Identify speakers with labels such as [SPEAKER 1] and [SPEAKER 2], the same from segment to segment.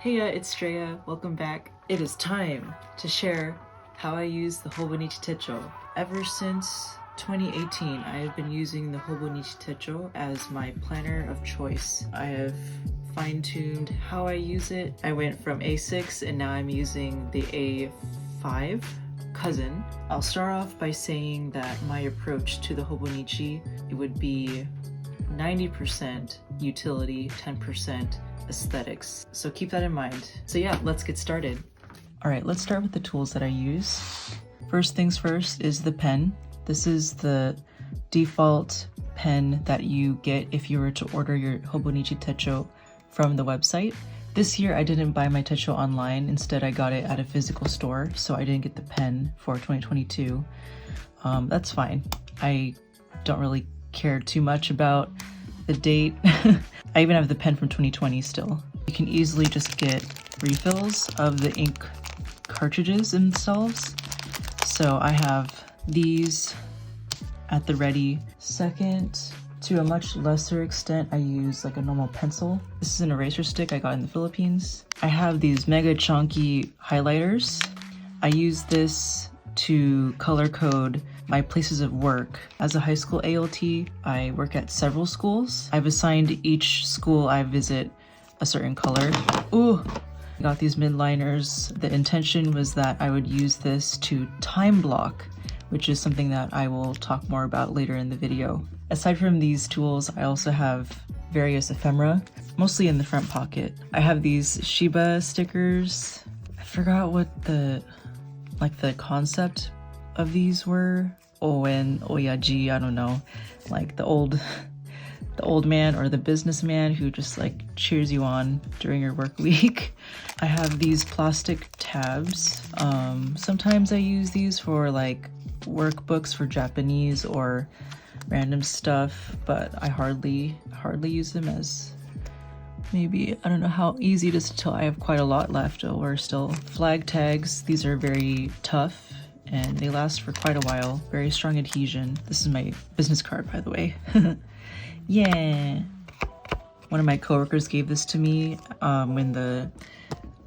[SPEAKER 1] Heya, it's Streya. Welcome back. It is time to share how I use the Hobonichi Techo. Ever since 2018, I have been using the Hobonichi Techo as my planner of choice. I have fine-tuned how I use it. I went from A6 and now I'm using the A5 cousin. I'll start off by saying that my approach to the Hobonichi, it would be 90% utility, 10% aesthetics. So keep that in mind. So yeah, let's get started. All right, let's start with the tools that I use. First things first is the pen. This is the default pen that you get if you were to order your Hobonichi Techo from the website. This year I didn't buy my Techo online. Instead, I got it at a physical store, so I didn't get the pen for 2022. That's fine. I don't really care too much about the date. I even have the pen from 2020 still. You can easily just get refills of the ink cartridges themselves. So I have these at the ready. Second, to a much lesser extent, I use like a normal pencil. This is an eraser stick I got in the Philippines. I have these mega chunky highlighters. I use this to color code my places of work. As a high school ALT, I work at several schools. I've assigned each school I visit a certain color. Ooh, I got these midliners. The intention was that I would use this to time block, which is something that I will talk more about later in the video. Aside from these tools, I also have various ephemera, mostly in the front pocket. I have these Shiba stickers. I forgot what the concept of these were. Oen, Oyaji, I don't know. Like the old man or the businessman who just like cheers you on during your work week. I have these plastic tabs. Sometimes I use these for like workbooks for Japanese or random stuff, but I hardly use them as maybe, I don't know how easy it is to tell. I have quite a lot left over still. Flag tags, these are very tough and they last for quite a while. Very strong adhesion. This is my business card, by the way. Yeah. One of my coworkers gave this to me when the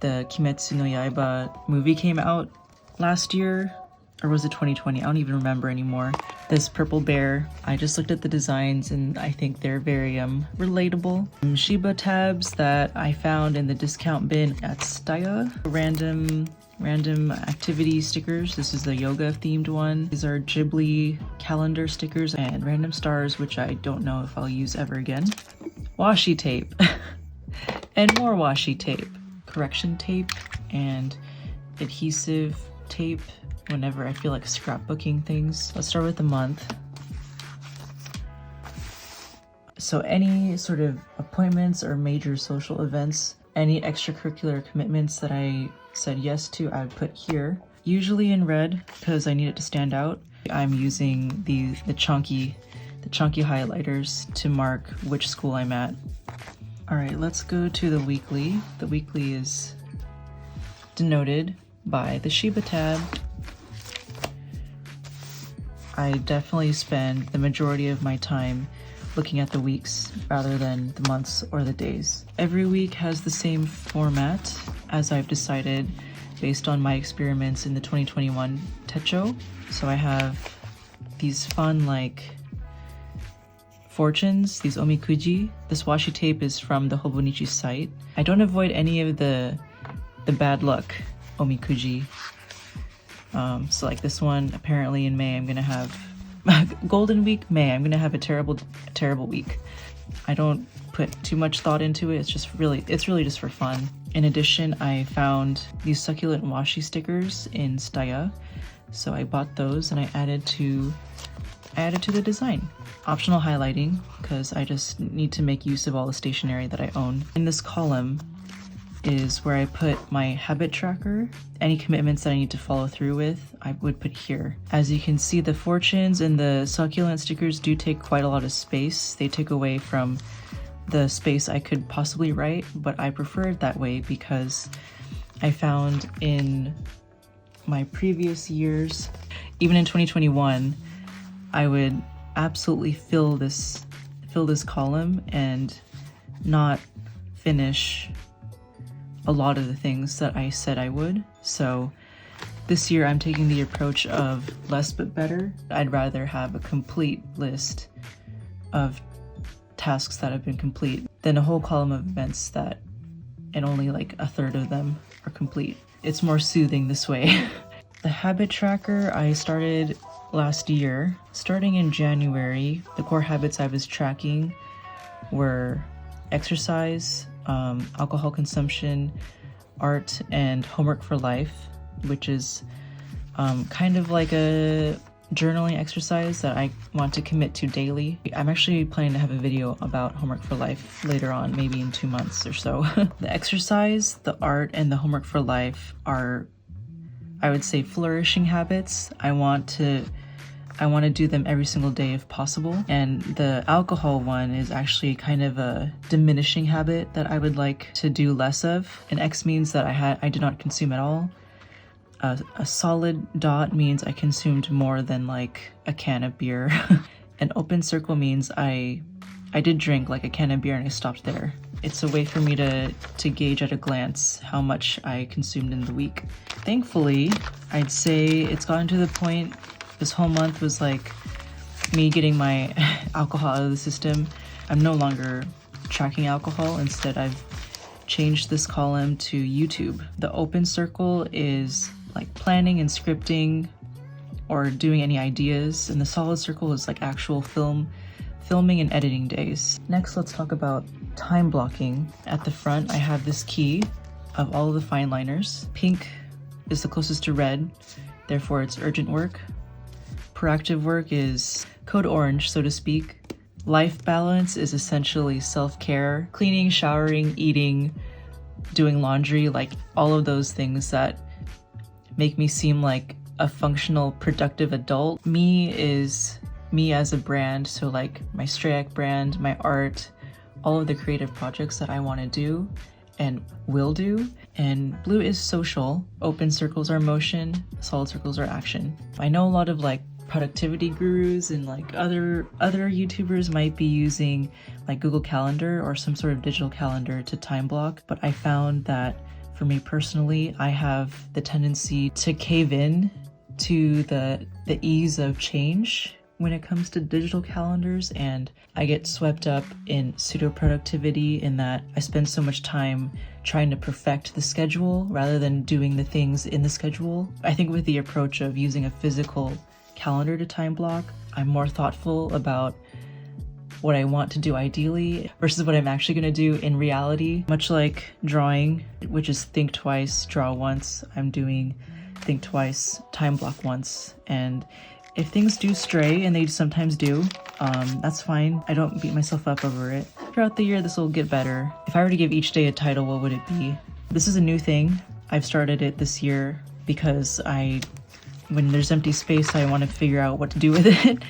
[SPEAKER 1] Kimetsu no Yaiba movie came out last year. Or was it 2020? I don't even remember anymore. This purple bear, I just looked at the designs and I think they're very relatable. Shiba tabs that I found in the discount bin at Staya. Random activity stickers. This is the yoga themed one. These are Ghibli calendar stickers and random stars, which I don't know if I'll use ever again. Washi tape and more washi tape. Correction tape and adhesive tape whenever I feel like scrapbooking things. Let's start with the month. So any sort of appointments or major social events, any extracurricular commitments that I said yes to, I would put here. Usually in red because I need it to stand out. I'm using the chunky highlighters to mark which school I'm at. All right, let's go to the weekly. The weekly is denoted by the Shiba tab. I definitely spend the majority of my time looking at the weeks rather than the months or the days. Every week has the same format as I've decided based on my experiments in the 2021 Techo. So I have these fun like fortunes, these omikuji. This washi tape is from the Hobonichi site. I don't avoid any of the bad luck omikuji. So like this one, apparently in May I'm gonna have Golden Week, May, I'm gonna have a terrible week. I don't put too much thought into it. It's really just for fun. In addition, I found these succulent washi stickers in Staya. So I bought those and I added to the design. Optional highlighting, because I just need to make use of all the stationery that I own. In this column is where I put my habit tracker. Any commitments that I need to follow through with, I would put here. As you can see, the fortunes and the succulent stickers do take quite a lot of space. They take away from the space I could possibly write, but I prefer it that way because I found in my previous years, even in 2021, I would absolutely fill this column and not finish a lot of the things that I said I would. So this year I'm taking the approach of less but better. I'd rather have a complete list of tasks that have been complete than a whole column of events that and only like a third of them are complete. It's more soothing this way. The habit tracker I started last year. Starting in January, the core habits I was tracking were exercise, alcohol consumption, art, and homework for life, which is kind of like a journaling exercise that I want to commit to daily. I'm actually planning to have a video about homework for life later on, maybe in 2 months or so. The exercise, the art, and the homework for life are, I would say, flourishing habits. I want to do them every single day if possible. And the alcohol one is actually kind of a diminishing habit that I would like to do less of. An X means that I did not consume at all. A solid dot means I consumed more than like a can of beer. An open circle means I did drink like a can of beer and I stopped there. It's a way for me to gauge at a glance how much I consumed in the week. Thankfully, I'd say it's gotten to the point this whole month was like me getting my alcohol out of the system. I'm no longer tracking alcohol. Instead, I've changed this column to YouTube. The open circle is like planning and scripting or doing any ideas, and the solid circle is like actual filming and editing days. Next, let's talk about time blocking. At the front, I have this key of all of the fine liners. Pink is the closest to red, therefore it's urgent work. Proactive work is code orange, so to speak. Life balance is essentially self-care, cleaning, showering, eating, doing laundry, like all of those things that make me seem like a functional, productive adult. Me is me as a brand, so like my Strayak brand, my art, all of the creative projects that I want to do and will do. And blue is social. Open circles are motion, solid circles are action. I know a lot of like productivity gurus and like other YouTubers might be using like Google Calendar or some sort of digital calendar to time block, but I found that for me personally, I have the tendency to cave in to the ease of change when it comes to digital calendars, and I get swept up in pseudo productivity in that I spend so much time trying to perfect the schedule rather than doing the things in the schedule. I think with the approach of using a physical calendar to time block, I'm more thoughtful about what I want to do ideally versus what I'm actually going to do in reality. Much like drawing, which is think twice, draw once, I'm doing think twice, time block once. And if things do stray, and they sometimes do, that's fine. I don't beat myself up over it. Throughout the year, this will get better. If I were to give each day a title, what would it be? This is a new thing. I've started it this year because when there's empty space, I want to figure out what to do with it.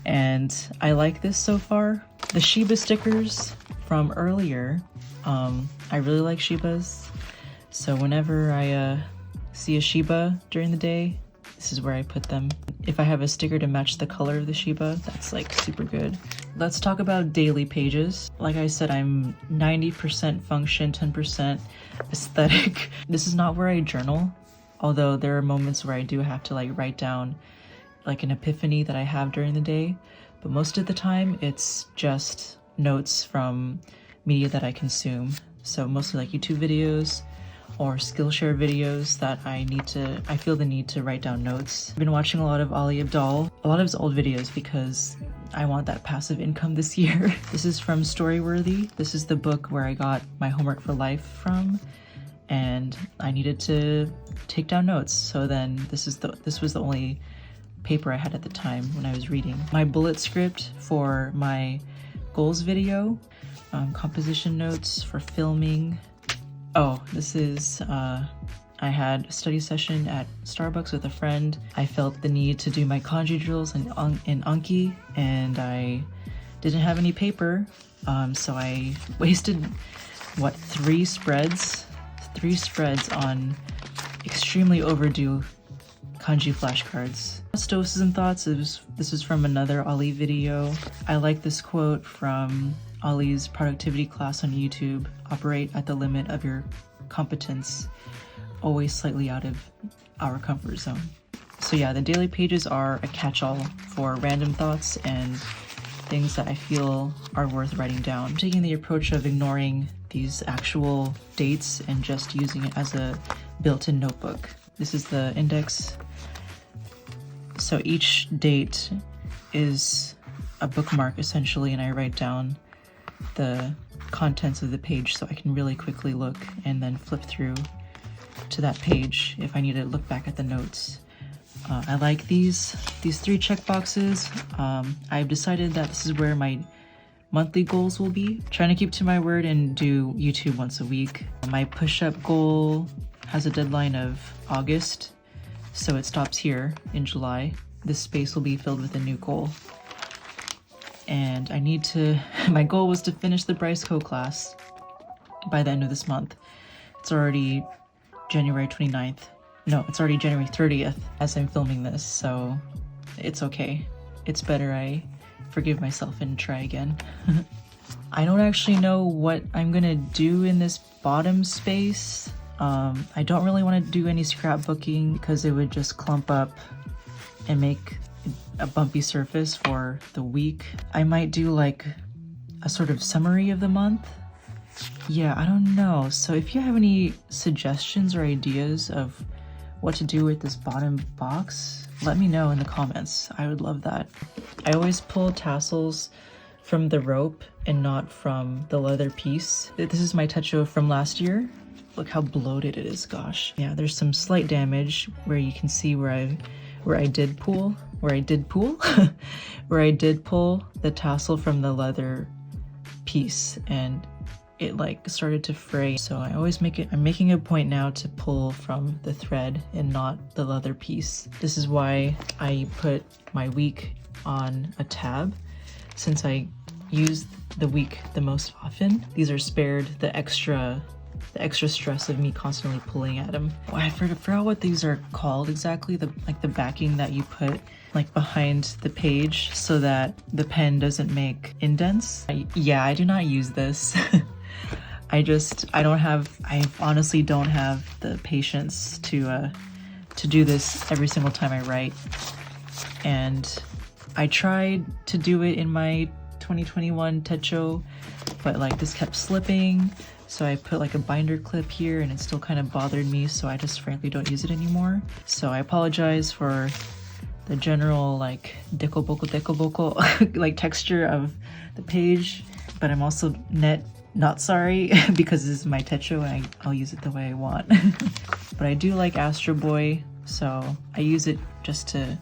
[SPEAKER 1] And I like this so far. The Shiba stickers from earlier, I really like Shibas. So whenever I see a Shiba during the day, this is where I put them. If I have a sticker to match the color of the Shiba, that's like super good. Let's talk about daily pages. Like I said, I'm 90% function, 10% aesthetic. This is not where I journal, although there are moments where I do have to like write down like an epiphany that I have during the day, but most of the time it's just notes from media that I consume. So mostly like YouTube videos or Skillshare videos that I feel the need to write down notes. I've been watching a lot of Ali Abdaal, a lot of his old videos because I want that passive income this year. This is from Storyworthy. This is the book where I got my homework for life from, and I needed to take down notes. So then this was the only paper I had at the time when I was reading. My bullet script for my goals video, composition notes for filming. Oh, this is, I had a study session at Starbucks with a friend. I felt the need to do my kanji drills in Anki, and I didn't have any paper, so I wasted, what, 3 spreads on extremely overdue kanji flashcards. Stoicism thoughts, this is from another Ali video. I like this quote from Ali's productivity class on YouTube: operate at the limit of your competence, always slightly out of our comfort zone. So yeah, the daily pages are a catch-all for random thoughts and things that I feel are worth writing down. I'm taking the approach of ignoring these actual dates and just using it as a built-in notebook. This is the index. So each date is a bookmark essentially, and I write down the contents of the page so I can really quickly look and then flip through to that page if I need to look back at the notes. I like these 3 check boxes. I've decided that this is where my monthly goals will be. Trying to keep to my word and do YouTube once a week. My push-up goal has a deadline of August, so it stops here in July. This space will be filled with a new goal. And I need to, my goal was to finish the Bryce Co class by the end of this month. It's already January 29th. No, it's already January 30th as I'm filming this, so it's okay. It's better I forgive myself and try again. I don't actually know what I'm gonna do in this bottom space. I don't really want to do any scrapbooking because it would just clump up and make a bumpy surface for the week. I might do like a sort of summary of the month. Yeah, I don't know. So if you have any suggestions or ideas of what to do with this bottom box, let me know in the comments. I would love that. I always pull tassels from the rope and not from the leather piece. This is my Techo from last year. Look how bloated it is, gosh. Yeah, there's some slight damage where you can see where I did pull the tassel from the leather piece, and it like started to fray. So I'm making a point now to pull from the thread and not the leather piece. This is why I put my week on a tab, since I use the week the most often. These are spared the extra stress of me constantly pulling at them. Oh, I forgot what these are called exactly. The backing that you put like behind the page so that the pen doesn't make indents. I do not use this. I honestly don't have the patience to do this every single time I write. And I tried to do it in my 2021 Techo, but like this kept slipping. So I put like a binder clip here and it still kind of bothered me, so I just frankly don't use it anymore. So I apologize for the general like dekoboko like texture of the page, but I'm also not sorry because this is my Techo and I'll use it the way I want. But I do like Astro Boy, so I use it just to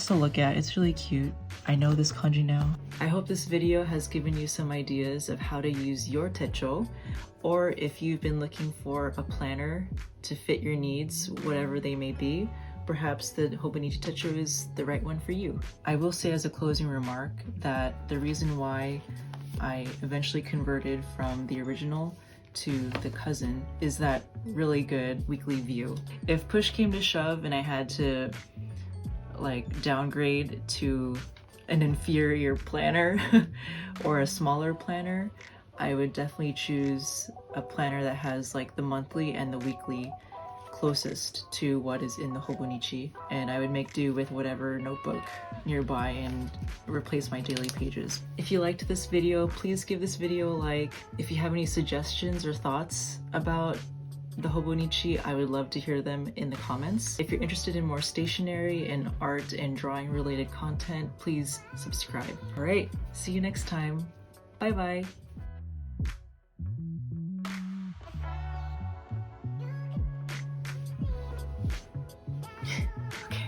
[SPEAKER 1] look at. It's really cute. I know this kanji now. I hope this video has given you some ideas of how to use your Techo, or if you've been looking for a planner to fit your needs, whatever they may be, perhaps the Hobonichi Techo is the right one for you. I will say as a closing remark that the reason why I eventually converted from the original to the cousin is that really good weekly view. If push came to shove and I had to like downgrade to an inferior planner or a smaller planner, I would definitely choose a planner that has like the monthly and the weekly closest to what is in the Hobonichi, and I would make do with whatever notebook nearby and replace my daily pages. If you liked this video, please give this video a like. If you have any suggestions or thoughts about the Hobonichi, I would love to hear them in the comments. If you're interested in more stationery and art and drawing related content, please subscribe. All right, see you next time. Bye bye. Okay.